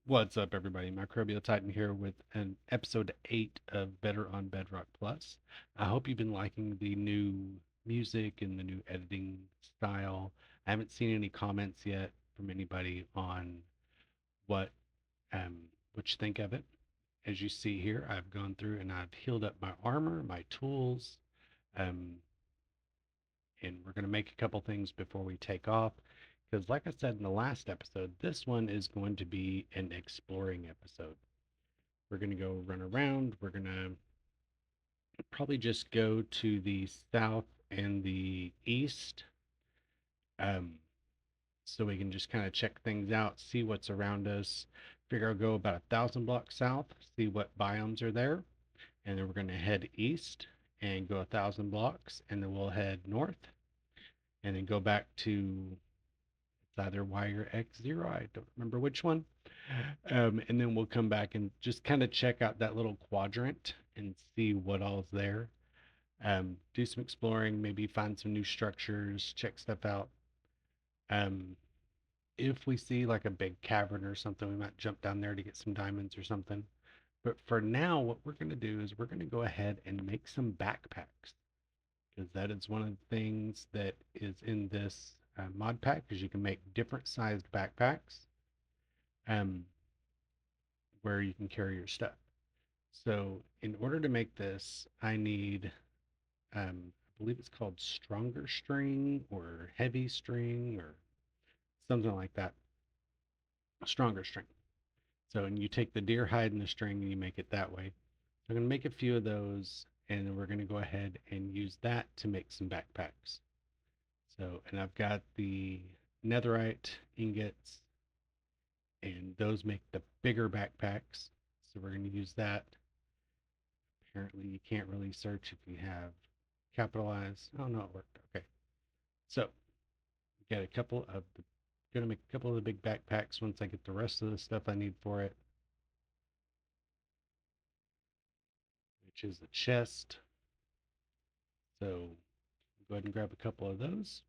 What's up, everybody? Microbial Titan here with an episode 8 of Better on Bedrock Plus. I hope you've been liking the new music and the new editing style. I haven't seen any comments yet from anybody on what what you think of it. As you see here, I've gone through and I've healed up my armor, my tools, um, and we're going to make a couple things before we take off. Because, like I said in the last episode, this one is going to be an exploring episode. We're going to go run around. We're going to probably just go to the south and the east, um, so we can just kind of check things out, see what's around us. Figure I'll go about 1,000 blocks south, see what biomes are there, and then we're going to head east and go 1,000 blocks, and then we'll head north, and then go back to it's either Y or X0. I don't remember which one. And then we'll come back and just kind of check out that little quadrant and see what all's there. Do some exploring, maybe find some new structures, check stuff out. Um, if we see like a big cavern or something, we might jump down there to get some diamonds or something. But for now, what we're going to do is we're going to go ahead and make some backpacks, because that is one of the things that is in this mod pack, is you can make different sized backpacks um, where you can carry your stuff. So in order to make this, I need I believe it's called stronger string or heavy string or something like that. Stronger string. So, and you take the deer hide and the string and you make it that way. So I'm going to make a few of those, and then we're going to go ahead and use that to make some backpacks. So, and I've got the netherite ingots, and those make the bigger backpacks. So we're going to use that. Apparently, you can't really search if you have capitalized. Oh, no, it worked. Okay. So got a couple of the gonna make a couple of the big backpacks once I get the rest of the stuff I need for it, which is the chest. So go ahead and grab a couple of those.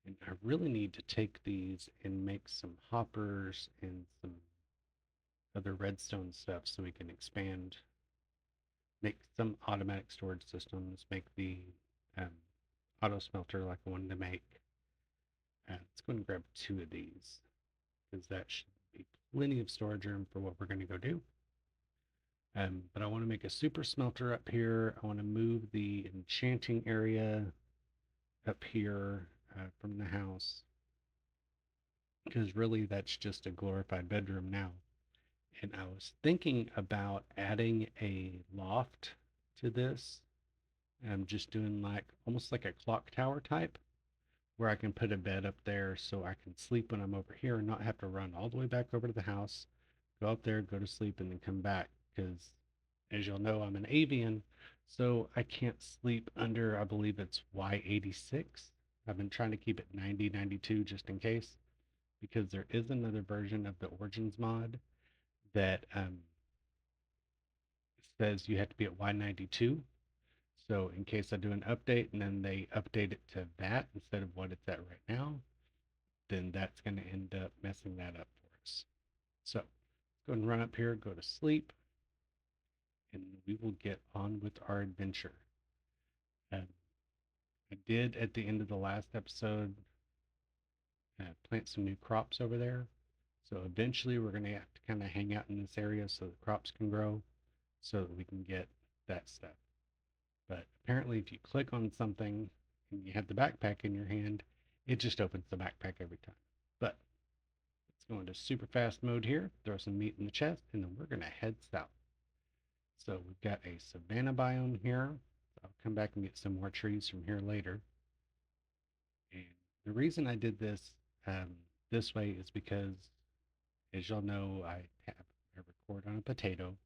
And I really need to take these and make some hoppers and some other redstone stuff so we can expand, make some automatic storage systems, make the um, auto smelter like I wanted to make. Let's go and grab two of these, because that should be plenty of storage room for what we're going to go do. But I want to make a super smelter up here. I want to move the enchanting area up here from the house, because really that's just a glorified bedroom now. And I was thinking about adding a loft to this. I'm just doing like almost like a clock tower type, where I can put a bed up there so I can sleep when I'm over here and not have to run all the way back over to the house, go up there, go to sleep, and then come back. Because as you'll know, I'm an avian, so I can't sleep under, I believe it's Y86. I've been trying to keep it 90, 92 just in case, because there is another version of the Origins mod that says you have to be at Y92. So in case I do an update and then they update it to that instead of what it's at right now, then that's going to end up messing that up for us. So go and run up here, go to sleep, and we will get on with our adventure. Um, I did at the end of the last episode plant some new crops over there. So eventually we're going to have to kind of hang out in this area so the crops can grow, so that we can get that stuff. But apparently if you click on something and you have the backpack in your hand, it just opens the backpack every time. But let's go into super fast mode here, throw some meat in the chest, and then we're going to head south. So we've got a savanna biome here. I'll come back and get some more trees from here later. And the reason I did this way is because, as y'all know, I record on a potato,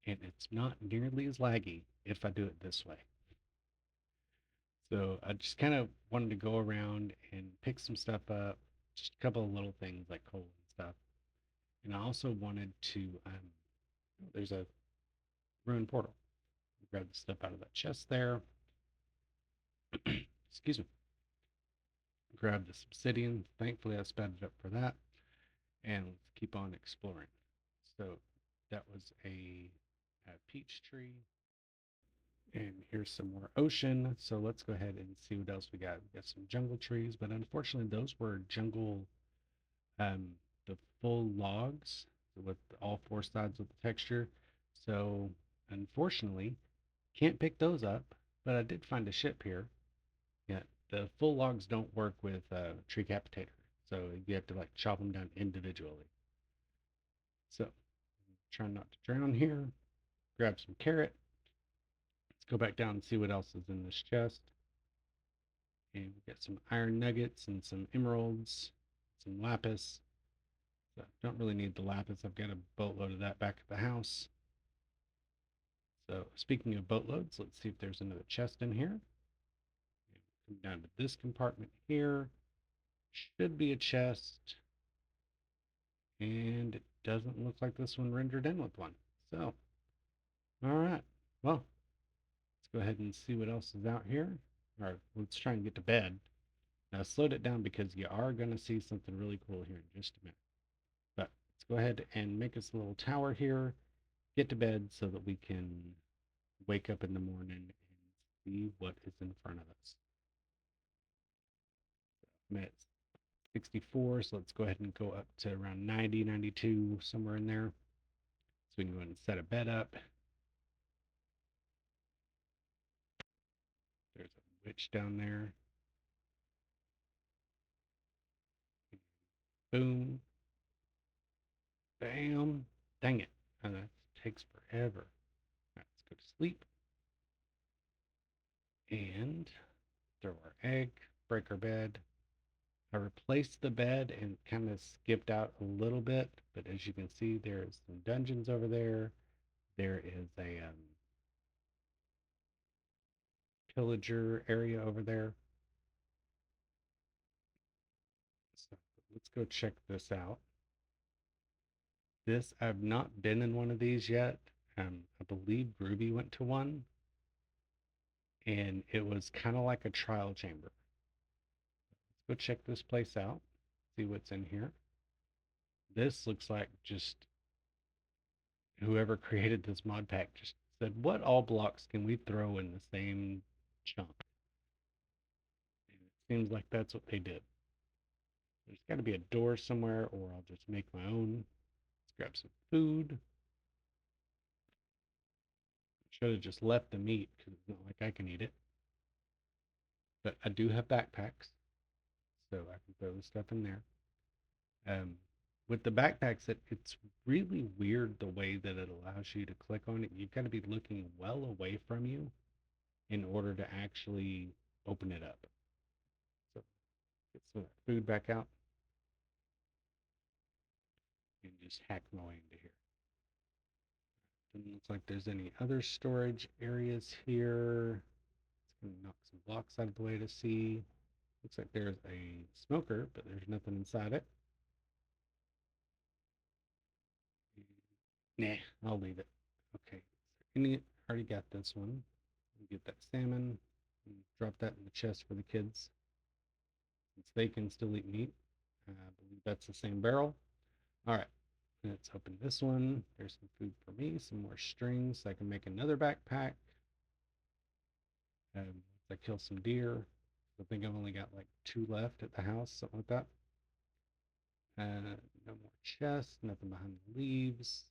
and it's not nearly as laggy if I do it this way. So I just kind of wanted to go around and pick some stuff up, just a couple of little things like coal and stuff. And I also wanted to, there's a ruined portal. Grab the stuff out of that chest there. Excuse me. Grab this obsidian. Thankfully, I sped it up for that. And let's keep on exploring. So that was a peach tree. And here's some more ocean. So let's go ahead and see what else we got. We got some jungle trees, but unfortunately, those were jungle, um, the full logs with all four sides of the texture. So unfortunately, can't pick those up. But I did find a ship here. Yeah, the full logs don't work with tree capitator, so you have to like chop them down individually. So trying not to drown here. Grab some carrot. Let's go back down and see what else is in this chest. And we got some iron nuggets and some emeralds, some lapis. So don't really need the lapis. I've got a boatload of that back at the house. So speaking of boatloads, let's see if there's another chest in here. Come down to this compartment here. Should be a chest. And it doesn't look like this one rendered in with one. So, all right. Well, let's go ahead and see what else is out here. All right, let's try and get to bed. Now, I slowed it down because you are going to see something really cool here in just a minute. But let's go ahead and make us a little tower here, get to bed so that we can wake up in the morning and see what is in front of us. I'm at 64, so let's go ahead and go up to around 90, 92, somewhere in there. So we can go ahead and set a bed up. There's a witch down there. Boom. Bam. Dang it. And that takes forever. Right, let's go to sleep. And throw our egg, break our bed. I replaced the bed and kind of skipped out a little bit, but as you can see, there's some dungeons over there. There is a pillager area over there. So let's go check this out. This, I've not been in one of these yet. I believe Ruby went to one, and it was kind of like a trial chamber. Let's go check this place out, see what's in here. This looks like just whoever created this mod pack just said, what all blocks can we throw in the same chunk? And it seems like that's what they did. There's got to be a door somewhere, or I'll just make my own. Let's grab some food. Should have just left the meat because it's not like I can eat it. But I do have backpacks, so I can throw the stuff in there. Um, with the backpacks, it's really weird the way that it allows you to click on it. You've got to be looking well away from you in order to actually open it up. So get some food back out and just hack my way into here. Doesn't look like there's any other storage areas here. It's going to knock some blocks out of the way to see. Looks like there's a smoker, but there's nothing inside it. Nah, I'll leave it. Okay. Any, already got this one. Get that salmon. And drop that in the chest for the kids. Since they can still eat meat. I believe that's the same barrel. All right. Let's open this one. There's some food for me. Some more strings. So I can make another backpack. I kill some deer. I think I've only got like 2 left at the house, something like that. No more chests, nothing behind the leaves.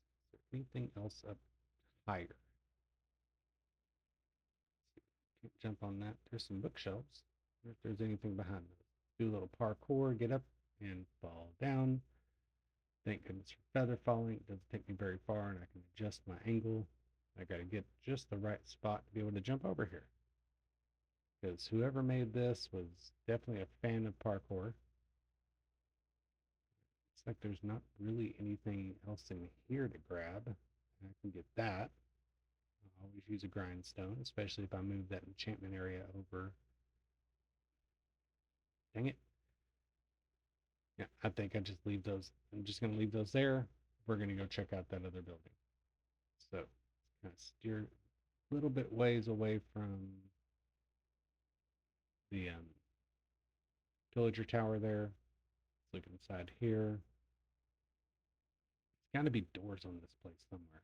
Anything else up higher? Can't jump on that. There's some bookshelves. If there's anything behind them. Do a little parkour, get up and fall down. Thank goodness for feather falling. It doesn't take me very far and I can adjust my angle. I got to get just the right spot to be able to jump over here. Because whoever made this was definitely a fan of parkour. Looks like there's not really anything else in here to grab. I can get that. I always use a grindstone, especially if I move that enchantment area over. Dang it. Yeah, I think I just leave those. I'm just going to leave those there. We're going to go check out that other building. So, kind of steer a little bit ways away from the pillager tower there. Let's look inside here. Gotta be doors on this place somewhere.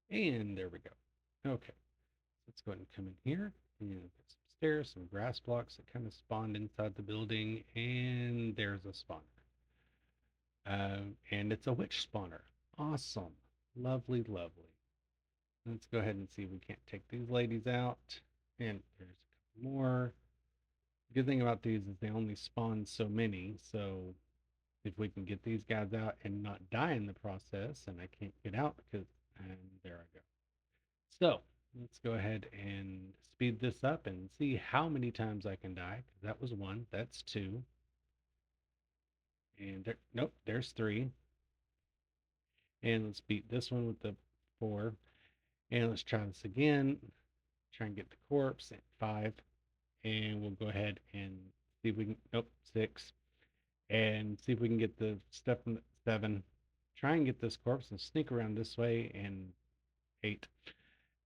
And there we go. Okay, let's go ahead and come in here and get some stairs, some grass blocks that kind of spawned inside the building, and there's a spawner. And it's a witch spawner. Awesome. Lovely, lovely. Let's go ahead and see if we can't take these ladies out. And there's a couple more. The good thing about these is they only spawn so many, so if we can get these guys out and not die in the process, and I can't get out because, and there I go. So let's go ahead and speed this up and see how many times I can die. That was one, that's two, and there, nope, there's three. And let's beat this one with the four. And let's try this again. Try and get the corpse at five. And we'll go ahead and see if we can, nope, six. And see if we can get the stuff from the seven. Try and get this corpse and sneak around this way and eight.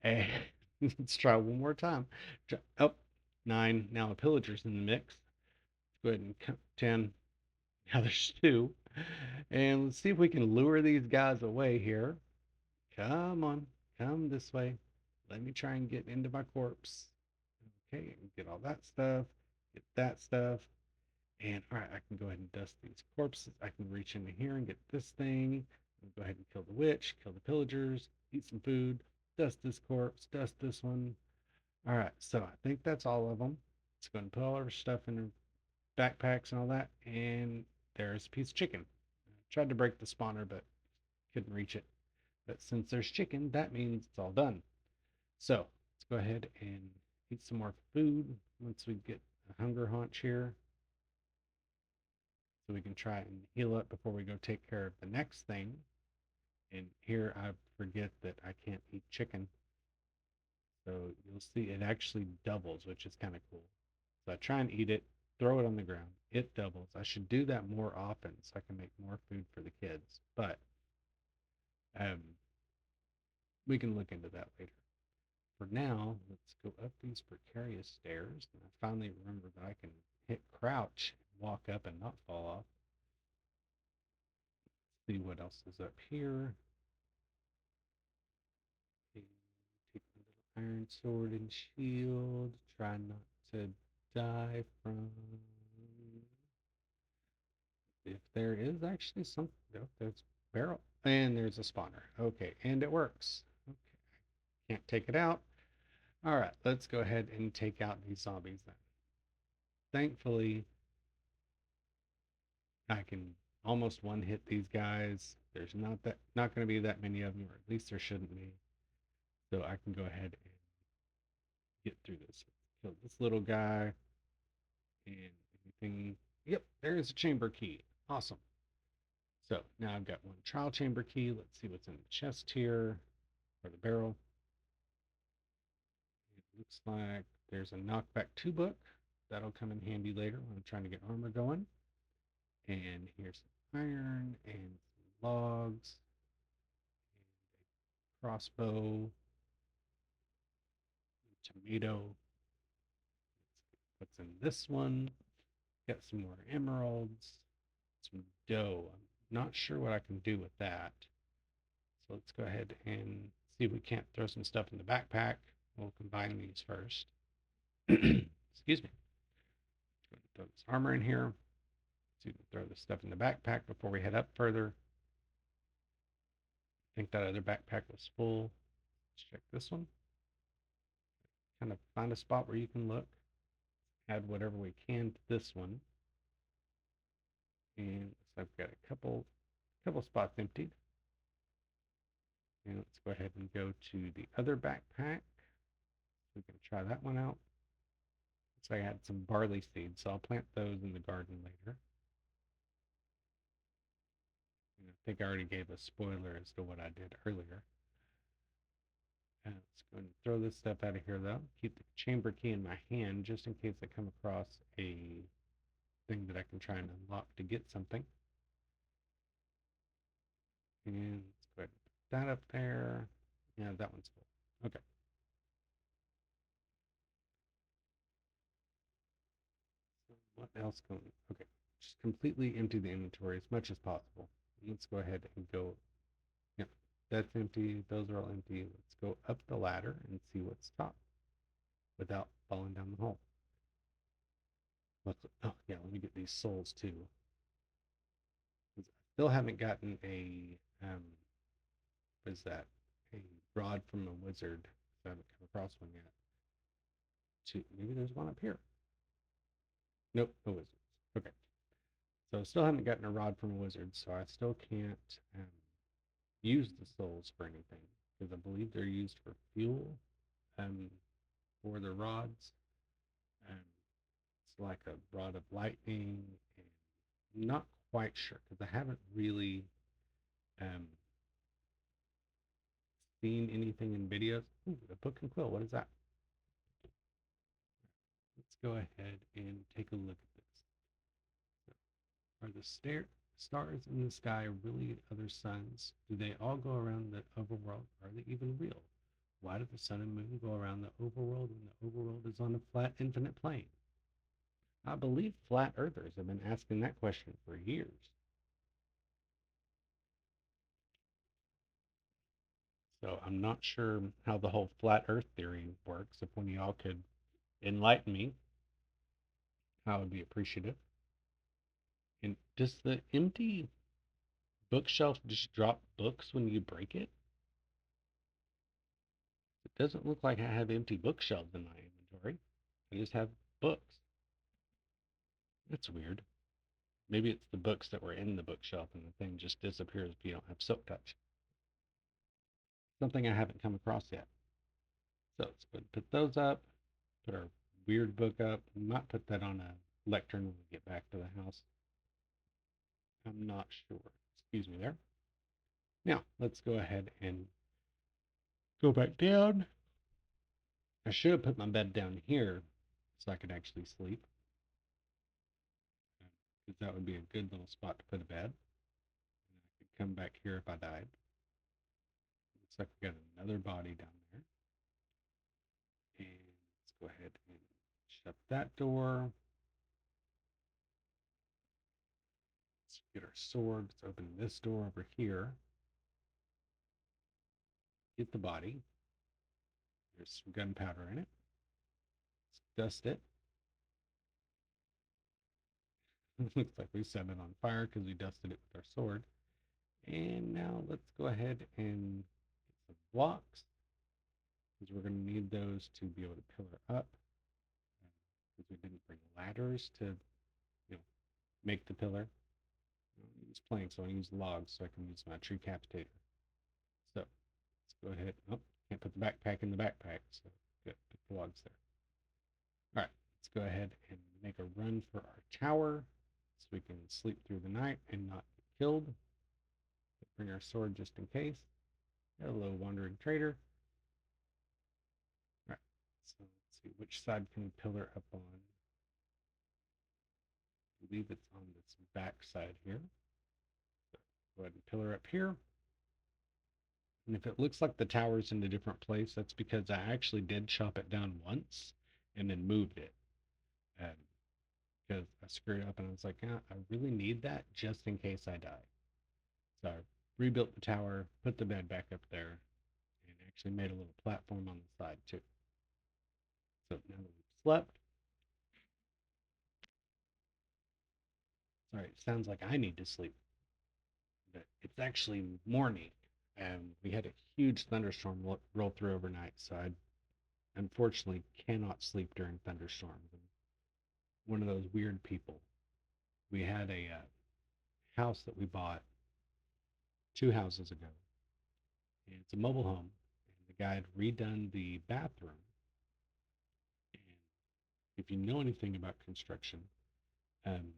And let's try one more time. Oh, nine. Now a pillager's in the mix. Let's go ahead and count 10. Now there's two. And let's see if we can lure these guys away here. Come on. Come this way. Let me try and get into my corpse. Okay, get all that stuff. Get that stuff. And all right, I can go ahead and dust these corpses. I can reach into here and get this thing. Go ahead and kill the witch, kill the pillagers, eat some food, dust this corpse, dust this one. All right, so I think that's all of them. Let's go and put all our stuff in backpacks and all that. And there's a piece of chicken. I tried to break the spawner, but couldn't reach it. But since there's chicken, that means it's all done. So let's go ahead and eat some more food once we get a hunger haunch here. So we can try and heal up before we go take care of the next thing. And here I forget that I can't eat chicken. So you'll see it actually doubles, which is kind of cool. So I try and eat it, throw it on the ground. It doubles. I should do that more often so I can make more food for the kids. But um, we can look into that later. For now, let's go up these precarious stairs. And I finally remember that I can hit crouch, walk up, and not fall off. See what else is up here. Okay, take my little iron sword and shield. Try not to die from. If there is actually something, oh, there's barrel, and there's a spawner. Okay, and it works. Okay, can't take it out. All right, let's go ahead and take out these zombies then. Thankfully, I can almost one hit these guys. There's not going to be that many of them, or at least there shouldn't be. So I can go ahead and get through this. Kill this little guy, and anything. Yep, there's a chamber key. Awesome. So now I've got one trial chamber key. Let's see what's in the chest here, or the barrel. It looks like there's a knockback 2 book. That'll come in handy later when I'm trying to get armor going. And here's some iron and some logs and a crossbow, tomato. Let's see what's in this one. Got some more emeralds, some dough. I'm not sure what I can do with that. So let's go ahead and see if we can't throw some stuff in the backpack. We'll combine these first. Excuse me. Let's go ahead and throw this armor in here. So you can throw this stuff in the backpack before we head up further. I think that other backpack was full. Let's check this one. Kind of find a spot where you can look. Add whatever we can to this one. And so I've got a couple spots emptied. And let's go ahead and go to the other backpack. We can try that one out. So I had some barley seeds, so I'll plant those in the garden later. And I think I already gave a spoiler as to what I did earlier. Let's go and throw this stuff out of here, though. Keep the chamber key in my hand just in case I come across a thing that I can try and unlock to get something. And let's go ahead and put that up there. Yeah, that one's full. Okay. So what else can we? Okay, just completely empty the inventory as much as possible. Let's go ahead and go That's empty. Those are all empty. Let's go up the ladder and see what's top without falling down the hole. Oh, yeah, let me get these souls too. I still haven't gotten a, what is that? A rod from a wizard. I haven't come across one yet. Maybe there's one up here. Nope, no wizards. Okay. So I still haven't gotten a rod from a wizard, so I still can't use the souls for anything because I believe they're used for fuel um, for the rods. Um, it's like a rod of lightning, and I'm not quite sure because I haven't really um, seen anything in videos. Ooh, a book and quill. What is that? Let's go ahead and take a look at this. Are the stars in the sky really other suns? Do they all go around the overworld? Are they even real? Why do the sun and moon go around the overworld when the overworld is on a flat, infinite plane? I believe flat earthers have been asking that question for years. So I'm not sure how the whole flat earth theory works. If one of y'all could enlighten me, I would be appreciative. And does the empty bookshelf just drop books when you break it? It doesn't look like I have empty bookshelves in my inventory. I just have books. That's weird. Maybe it's the books that were in the bookshelf and the thing just disappears if you don't have silk touch. Something I haven't come across yet. So let's put those up, put our weird book up. We might put that on a lectern when we get back to the house. I'm not sure. Excuse me there. Now, let's go ahead and go back down. I should have put my bed down here so I could actually sleep, because that would be a good little spot to put a bed. And I could come back here if I died. Looks like we got another body down there. And let's go ahead and shut that door. Let's get our sword. Let's open this door over here. Get the body. There's some gunpowder in it. Let's dust it. Looks like we set it on fire because we dusted it with our sword. And now let's go ahead and get some blocks, because we're going to need those to be able to pillar up, because we didn't bring ladders to, make the pillar. I don't use planks, so I use logs so I can use my tree capitator. So let's go ahead. Oh, can't put the backpack in the backpack, so good, put the logs there. All right, let's go ahead and make a run for our tower so we can sleep through the night and not get killed. Bring our sword just in case. Hello, wandering trader. All right, so let's see, which side can we pillar up on? I believe it's on this back side here. So go ahead and pillar up here. And if it looks like the tower's in a different place, that's because I actually did chop it down once and then moved it. Because I screwed up and I was like, I really need that just in case I die. So I rebuilt the tower, put the bed back up there, and actually made a little platform on the side too. So now that we've slept, sorry, it sounds like I need to sleep, but it's actually morning. And we had a huge thunderstorm roll through overnight, so I unfortunately cannot sleep during thunderstorms. I'm one of those weird people. We had a house that we bought 2 houses ago, and it's a mobile home. And the guy had redone the bathroom. And if you know anything about construction, um,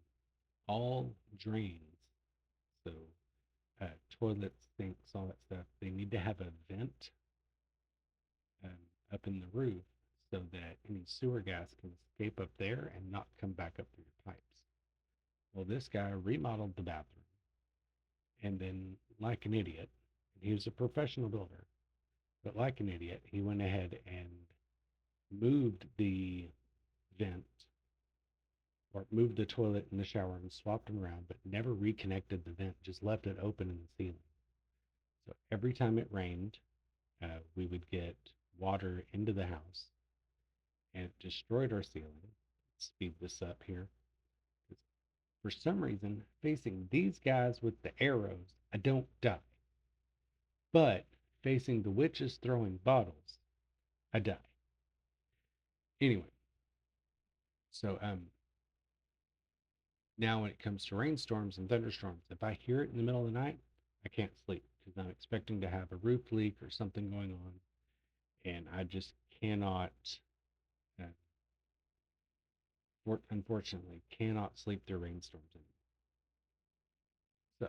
all drains, so toilets, sinks, all that stuff, they need to have a vent um, up in the roof so that any sewer gas can escape up there and not come back up through your pipes. Well, this guy remodeled the bathroom, and then, like an idiot, he was a professional builder, but like an idiot, he went ahead and moved the vent, or moved the toilet and the shower and swapped them around, but never reconnected the vent, just left it open in the ceiling. So every time it rained, we would get water into the house and it destroyed our ceiling. Speed this up here. For some reason, facing these guys with the arrows, I don't die. But facing the witches throwing bottles, I die. Anyway, so now when it comes to rainstorms and thunderstorms, if I hear it in the middle of the night, I can't sleep because I'm expecting to have a roof leak or something going on, and I just cannot, uh, unfortunately, cannot sleep through rainstorms anymore. So,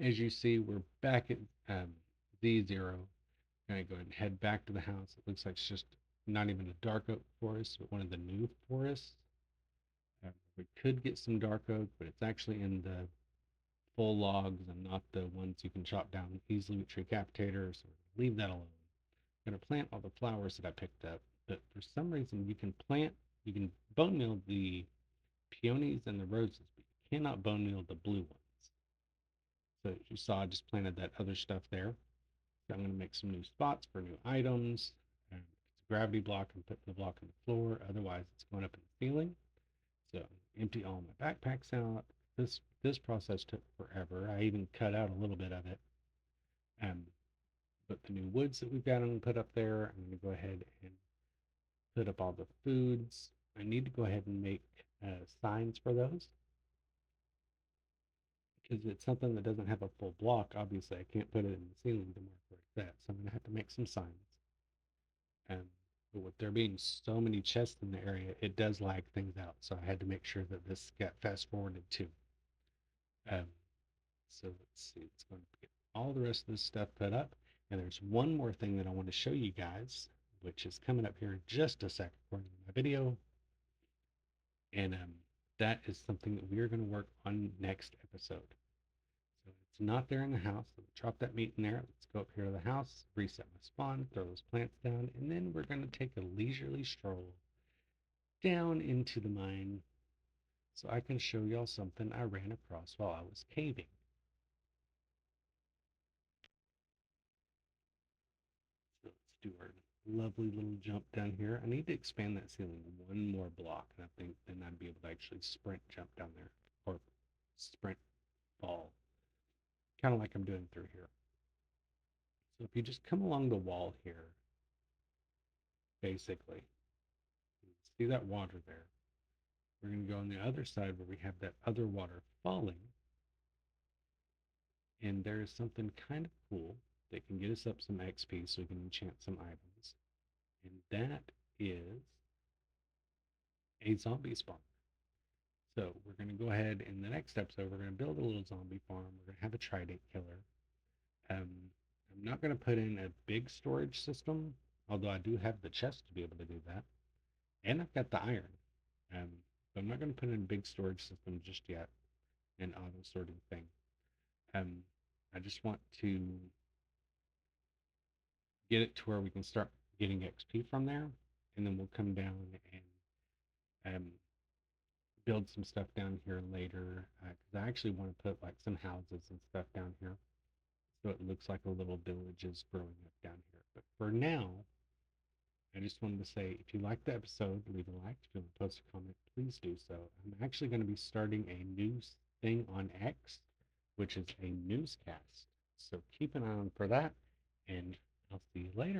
as you see, we're back at Z0. Going to go ahead and head back to the house. It looks like it's just not even a dark oak forest, but one of the new forests. We could get some dark oak, but it's actually in the full logs and not the ones you can chop down easily with tricapitator. So leave that alone. I'm going to plant all the flowers that I picked up, but for some reason you can bone meal the peonies and the roses, but you cannot bone meal the blue ones. So as you saw, I just planted that other stuff there. So I'm going to make some new spots for new items. And if it's a gravity block, I'm putting the block on the floor. Otherwise, it's going up in the ceiling. So empty all my backpacks out. This process took forever. I even cut out a little bit of it. Um, but the new woods that we've got, I'm going to put up there. I'm going to go ahead and put up all the foods. I need to go ahead and make signs for those because it's something that doesn't have a full block. Obviously, I can't put it in the ceiling to mark where it's at. So I'm going to have to make some signs. But with there being so many chests in the area, it does lag things out. So I had to make sure that this got fast forwarded too. Um, so let's see, it's going to get all the rest of this stuff put up. And there's one more thing that I want to show you guys, which is coming up here in just a second according to my video. And that is something that we're going to work on next episode. So it's not there in the house. So chop that meat in there. Let's go up here to the house, reset my spawn, throw those plants down, and then we're going to take a leisurely stroll down into the mine so I can show y'all something I ran across while I was caving. So let's do our lovely little jump down here. I need to expand that ceiling one more block, and I think then I'd be able to actually sprint jump down there, or sprint fall, kind of like I'm doing through here. So if you just come along the wall here, basically, see that water there. We're going to go on the other side where we have that other water falling. And there is something kind of cool that can get us up some XP so we can enchant some items. And that is a zombie spawn. So we're going to go ahead in the next episode, we're going to build a little zombie farm. We're going to have a trident killer. Um, I'm not going to put in a big storage system, although I do have the chest to be able to do that. And I've got the iron. Um, but I'm not going to put in a big storage system just yet, an auto sorting thing. Um, I just want to get it to where we can start getting XP from there, and then we'll come down and build some stuff down here later. Because I actually want to put like some houses and stuff down here, so it looks like a little village is growing up down here. But for now, I just wanted to say, if you liked the episode, leave a like. If you want to post a comment, please do so. I'm actually going to be starting a new thing on X, which is a newscast. So keep an eye on for that, and I'll see you later.